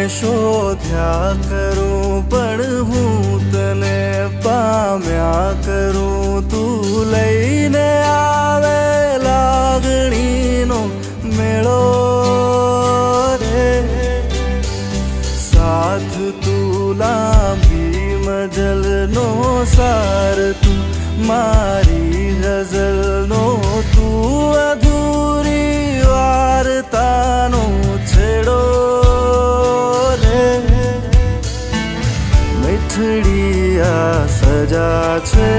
શોધ્યા કરું પણ હું તને પામ્યા કરું. તું લઈને આવે લાગણીનો મેળો રે, સાથ તું લાંબી મજલનો સાર, તું મારી ગઝલનો, તું અધૂરી વાર્તાનો છેડો રે. મીઠડી આ સજા છે